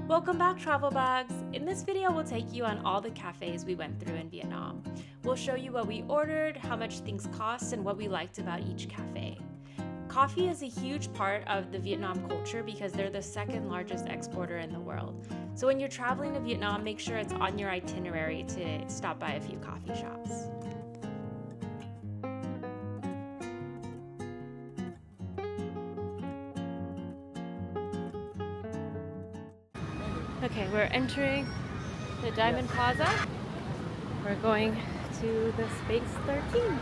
Welcome back, travel bags! In this video, we'll take you on all the cafes we went through in Vietnam. We'll show you what we ordered, how much things cost, and what we liked about each cafe. Coffee is a huge part of the Vietnam culture because they're the second largest exporter in the world. So when you're traveling to Vietnam, make sure it's on your itinerary to stop by a few coffee shops. Okay, we're entering the Diamond Plaza. We're going to the Space 13.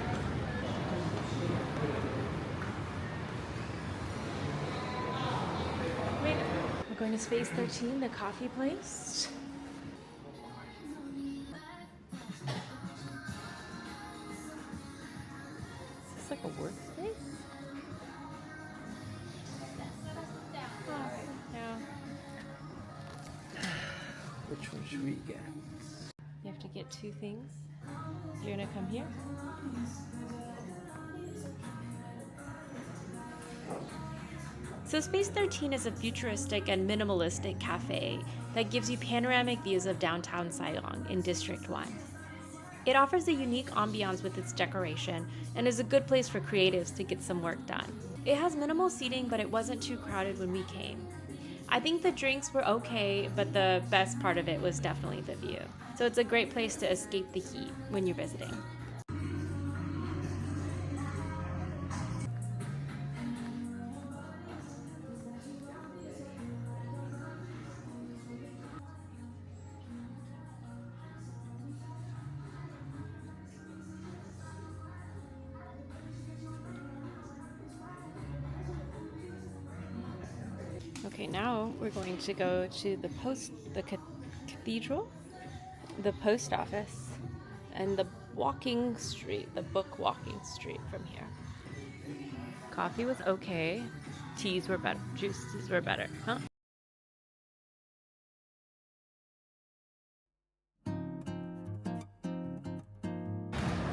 We're going to Space 13, the coffee place. Is this like a workspace? Oh, yeah. Which one should we get? You have to get two things. You're gonna come here. So Space 13 is a futuristic and minimalistic cafe that gives you panoramic views of downtown Saigon in District 1. It offers a unique ambiance with its decoration and is a good place for creatives to get some work done. It has minimal seating, but it wasn't too crowded when we came. I think the drinks were okay, but the best part of it was definitely the view. So it's a great place to escape the heat when you're visiting. Okay, now we're going to go to the cathedral, the post office, and the walking street, the book walking street from here. Coffee was okay. Teas were better. Juices were better, huh?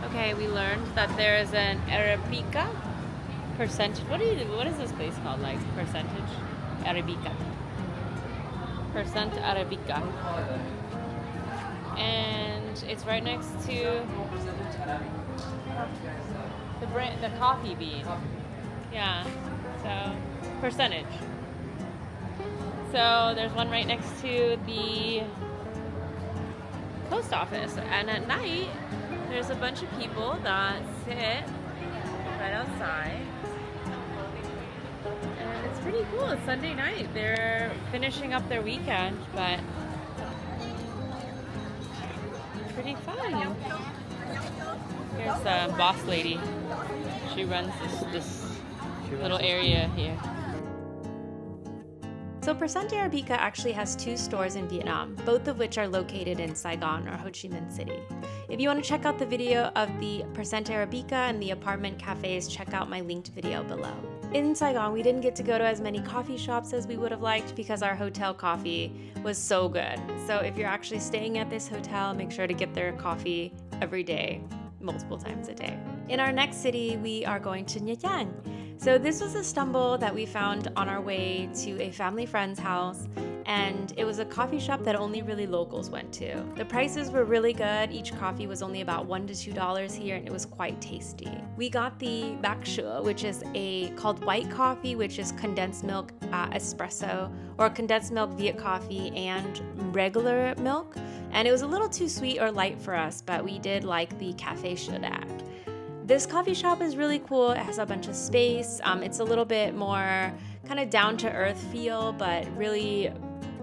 Okay, we learned that there is an Arabica percentage. What is this place called? Like percentage? Arabica. Percent Arabica. And it's right next to the coffee bean. Yeah. So percentage. So there's one right next to the post office. And at night there's a bunch of people that sit right outside. And it's pretty cool. It's Sunday night. They're finishing up their weekend, but pretty fun. Here's the boss lady. She runs this little area here. So Percent Arabica actually has two stores in Vietnam, both of which are located in Saigon or Ho Chi Minh City. If you want to check out the video of the Percent Arabica and the apartment cafes, check out my linked video below. In Saigon, we didn't get to go to as many coffee shops as we would have liked because our hotel coffee was so good. So if you're actually staying at this hotel, make sure to get their coffee every day, multiple times a day. In our next city, we are going to Nha Trang. So this was a stumble that we found on our way to a family friend's house, and it was a coffee shop that only really locals went to. The prices were really good. Each coffee was only about $1 to $2 here, and it was quite tasty. We got the bạc sữa, which is called white coffee, which is condensed milk espresso, or condensed milk Viet coffee and regular milk. And it was a little too sweet or light for us, but we did like the Cafe Shodak. This coffee shop is really cool. It has a bunch of space. It's a little bit more kind of down-to-earth feel, but really,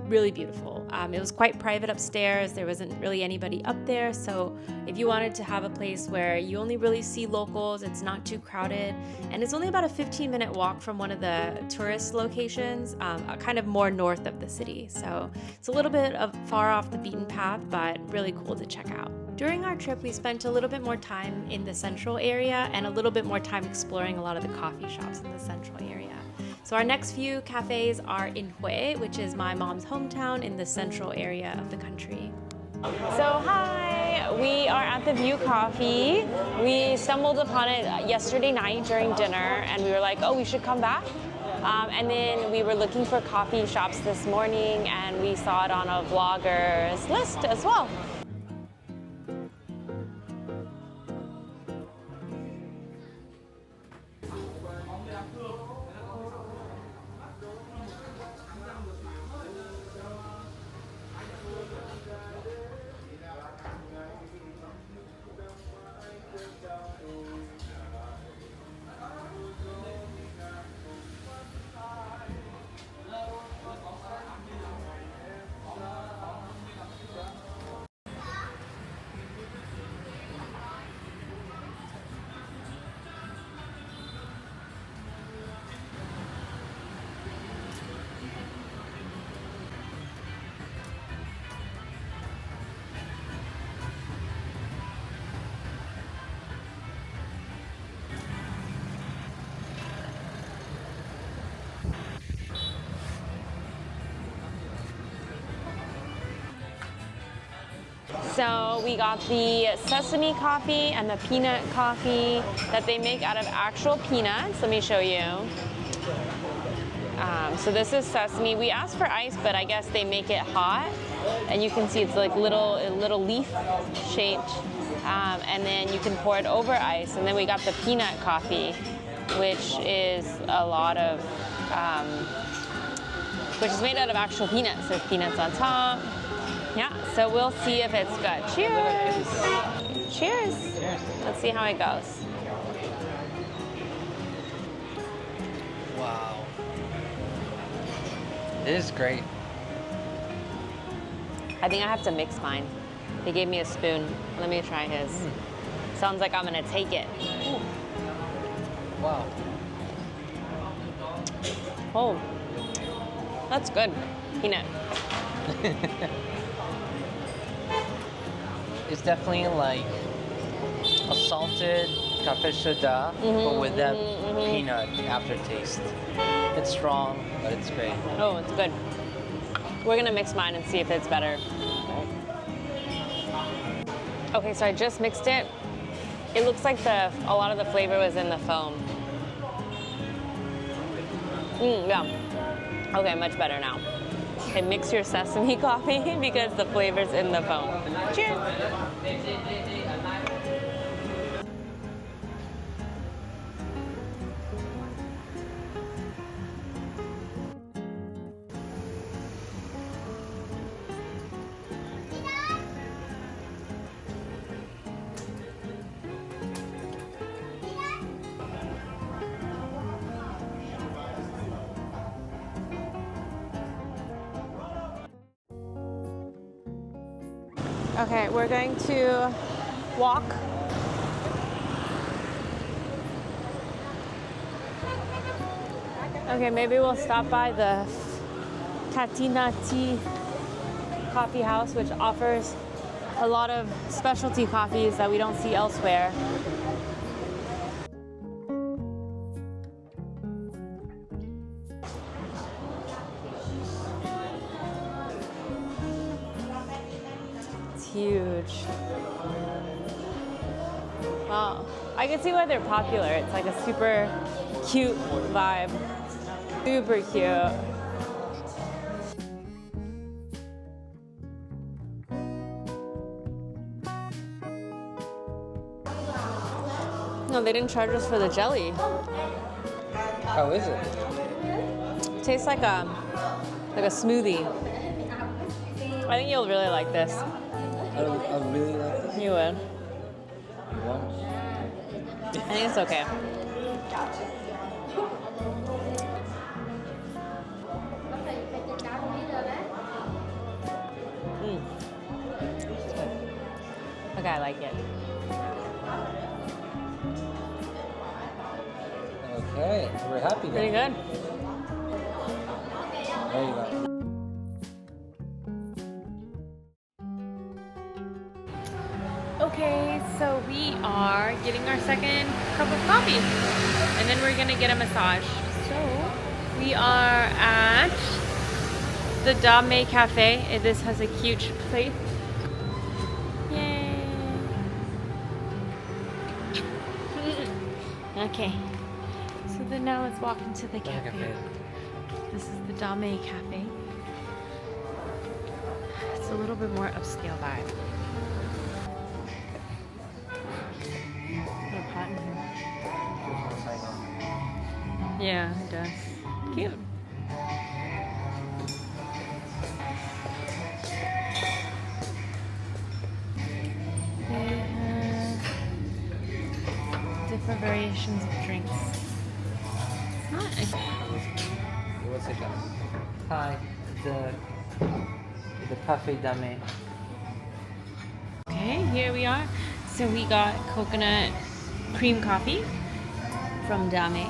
really beautiful. It was quite private upstairs. There wasn't really anybody up there, so if you wanted to have a place where you only really see locals, it's not too crowded, and it's only about a 15-minute walk from one of the tourist locations, kind of more north of the city. So it's a little bit far off the beaten path, but really cool to check out. During our trip, we spent a little bit more time in the central area and a little bit more time exploring a lot of the coffee shops in the central area. So our next few cafes are in Hue, which is my mom's hometown in the central area of the country. So hi, we are at the View Coffee. We stumbled upon it yesterday night during dinner and we were like, oh, we should come back. And then we were looking for coffee shops this morning, and we saw it on a vlogger's list as well. So we got the sesame coffee and the peanut coffee that they make out of actual peanuts. Let me show you. So this is sesame. We asked for ice, but I guess they make it hot. And you can see it's like little leaf shaped. And then you can pour it over ice. And then we got the peanut coffee, which is which is made out of actual peanuts. There's peanuts on top. Yeah, so we'll see if it's good. Cheers! Cheers! Let's see how it goes. Wow. It is great. I think I have to mix mine. They gave me a spoon. Let me try his. Sounds like I'm gonna take it. Wow. Oh, that's good. Peanut. It's definitely like a salted cafe soda, but with that peanut aftertaste. It's strong, but it's great. Oh, it's good. We're gonna mix mine and see if it's better. Okay, so I just mixed it. It looks like a lot of the flavor was in the foam. Yeah. Okay, much better now. Okay, mix your sesame coffee because the flavor's in the foam. Cheers! Okay, we're going to walk. Okay, maybe we'll stop by the Katina Tea Coffee House, which offers a lot of specialty coffees that we don't see elsewhere. Huge. Wow. I can see why they're popular. It's like a super cute vibe. Super cute. No, they didn't charge us for the jelly. How is it? It tastes like a smoothie. I think you'll really like this. I really like this. You would. Wow. I think it's okay. Okay, I like it. Okay, we're happy. Pretty good. There you go. Okay, so we are getting our second cup of coffee, and then we're gonna get a massage. So we are at the Dame Cafe. This has a cute place. Yay! Okay, so then now let's walk into the cafe. This is the Dame Cafe. It's a little bit more upscale vibe. Got a pot in here. Yeah, it does. Cute. They have different variations of drinks. Nice. What's it called? Hi, the Cafe Dame. Okay, here we are. So we got coconut cream coffee from Dame.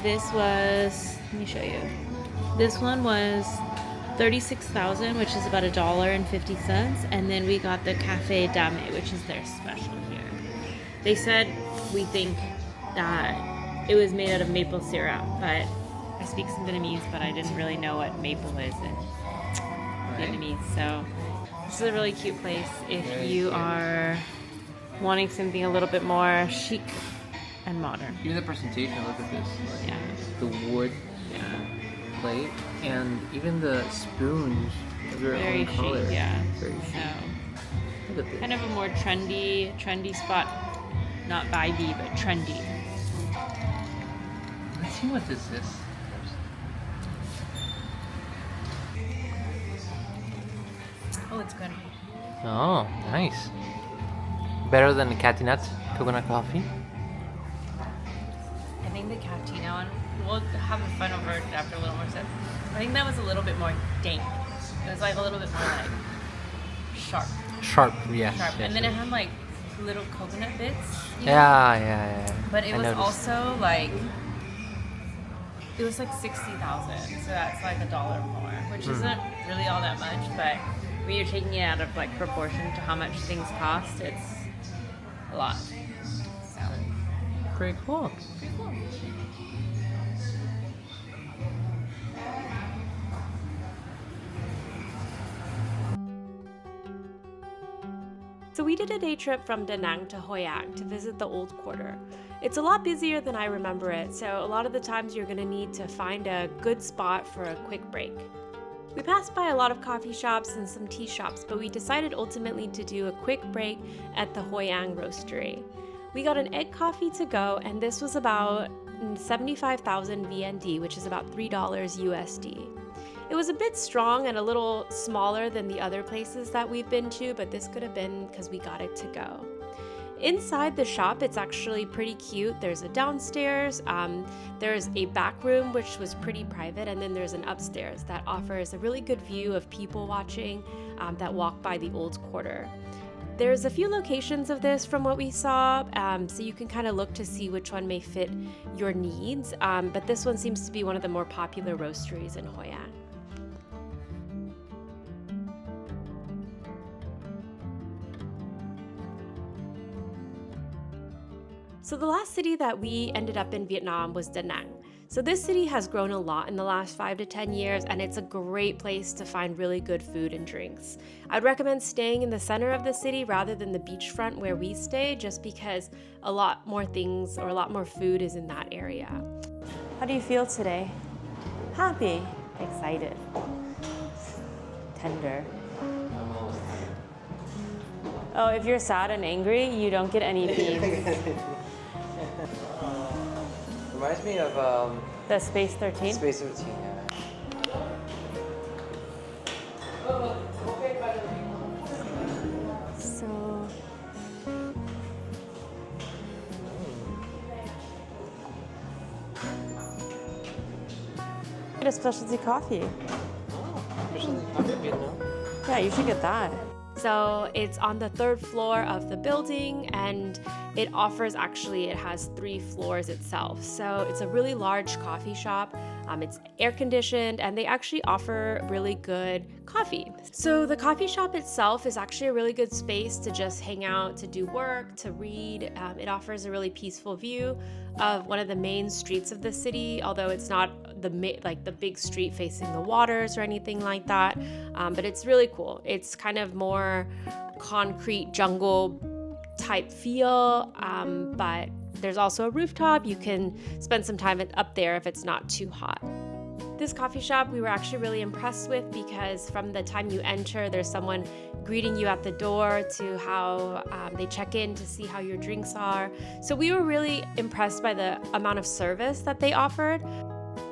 This was, let me show you. This one was 36,000, which is about $1.50. And then we got the Cafe Dame, which is their special here. They said we think that it was made out of maple syrup, but I speak some Vietnamese, but I didn't really know what maple is in Vietnamese. So this is a really cute place if you are wanting something a little bit more chic and modern. Even the presentation, look at this. Like, Yeah. the wood plate and even the spoons of their Very own color. chic, yeah. Very chic. So Look at this. kind of a more trendy spot. Not vibey, but trendy. Let's see what this is. Oh, it's good. Oh, nice. Better than the Catinat coconut coffee. I think the cappuccino, and we'll have a final version after a little more sip. I think that was a little bit more dank. It was like a little bit more like sharp. Sharp, yes. Sharp. yes, And then it yes. had like little coconut bits. You know? Yeah. But it I was noticed. also like, it was like 60,000. So that's like $1 more, which isn't really all that much. But when you're taking it out of like proportion to how much things cost, it's a lot. So Pretty cool. pretty cool. So we did a day trip from Da Nang to Hoi An to visit the Old Quarter. It's a lot busier than I remember it, so a lot of the times you're going to need to find a good spot for a quick break. We passed by a lot of coffee shops and some tea shops, but we decided ultimately to do a quick break at the Hoi An Roastery. We got an egg coffee to go, and this was about 75,000 VND, which is about $3 USD. It was a bit strong and a little smaller than the other places that we've been to, but this could have been because we got it to go. Inside the shop, it's actually pretty cute. There's a downstairs, there's a back room, which was pretty private, and then there's an upstairs that offers a really good view of people watching that walk by the Old Quarter. There's a few locations of this from what we saw, so you can kind of look to see which one may fit your needs, but this one seems to be one of the more popular roasteries in Hoi An. So the last city that we ended up in Vietnam was Da Nang. So this city has grown a lot in the last 5 to 10 years, and it's a great place to find really good food and drinks. I'd recommend staying in the center of the city rather than the beachfront where we stay, just because a lot more things or a lot more food is in that area. How do you feel today? Happy? Excited? Tender? Oh, if you're sad and angry, you don't get any beans. Reminds me of The Space 13? Space 13, yeah. So... Get a specialty coffee. Especially coffee Vietnam. Yeah, you should get that. So it's on the 3rd floor of the building, and it has 3 floors itself. So it's a really large coffee shop. It's air conditioned, and they actually offer really good coffee. So the coffee shop itself is actually a really good space to just hang out, to do work, to read. It offers a really peaceful view of one of the main streets of the city, although it's not the big street facing the waters or anything like that. But it's really cool. It's kind of more concrete jungle type feel, but there's also a rooftop. You can spend some time up there if it's not too hot. This coffee shop we were actually really impressed with because from the time you enter, there's someone greeting you at the door to how they check in to see how your drinks are. So we were really impressed by the amount of service that they offered.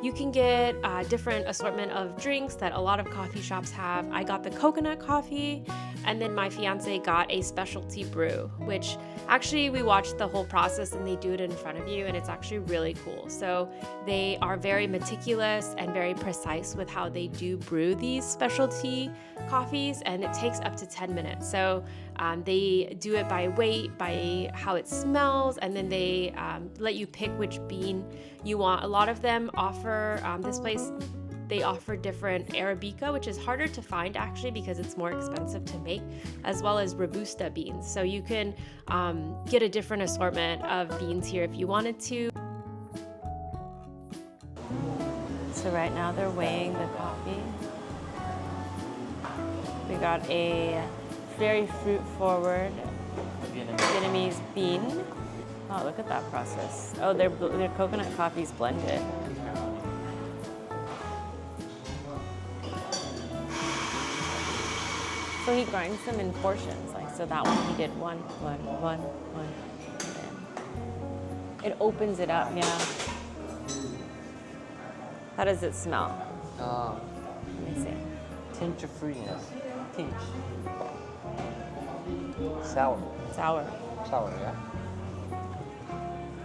You can get a different assortment of drinks that a lot of coffee shops have. I got the coconut coffee, and then my fiance got a specialty brew, which actually we watched the whole process and they do it in front of you, and it's actually really cool. So they are very meticulous and very precise with how they do brew these specialty coffees, and it takes up to 10 minutes. So they do it by weight, by how it smells, and then they let you pick which bean you want. A lot of them offer, this place, they offer different Arabica, which is harder to find actually because it's more expensive to make, as well as Robusta beans. So you can get a different assortment of beans here if you wanted to. So right now they're weighing the coffee. We got a very fruit-forward Vietnamese bean. Oh, look at that process. Oh, their coconut coffee's blended. So he grinds them in portions, like so that one he did one. It opens it up, yeah. How does it smell? Let me see. Tinge of fruitiness. Tinge. Sour. Sour. Sour, yeah.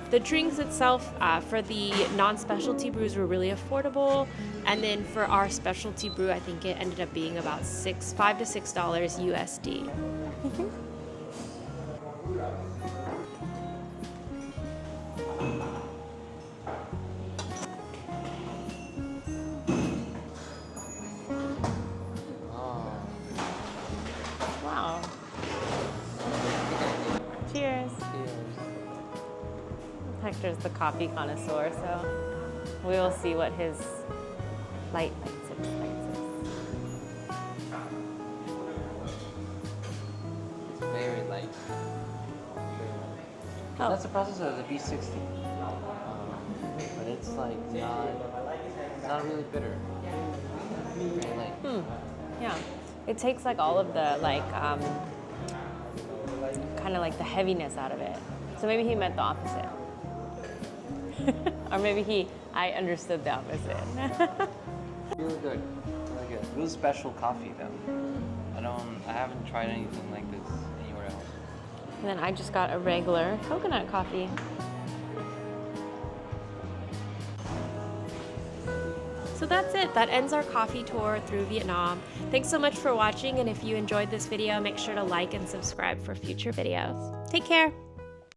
The drinks itself for the non-specialty brews were really affordable, and then for our specialty brew, I think it ended up being about $5 to $6 USD. Wow. Cheers. Hector's the coffee connoisseur, so we will see what his light sips. It's very light. Oh. That's the process of the B60. But it's like not really bitter. Very light. Yeah. It takes like all of the kind of like the heaviness out of it. So maybe he meant the opposite. Or maybe I understood the opposite. Really good. Really good. Really special coffee though. I haven't tried anything like this anywhere else. And then I just got a regular coconut coffee. So that's it. That ends our coffee tour through Vietnam. Thanks so much for watching, and if you enjoyed this video, make sure to like and subscribe for future videos. Take care.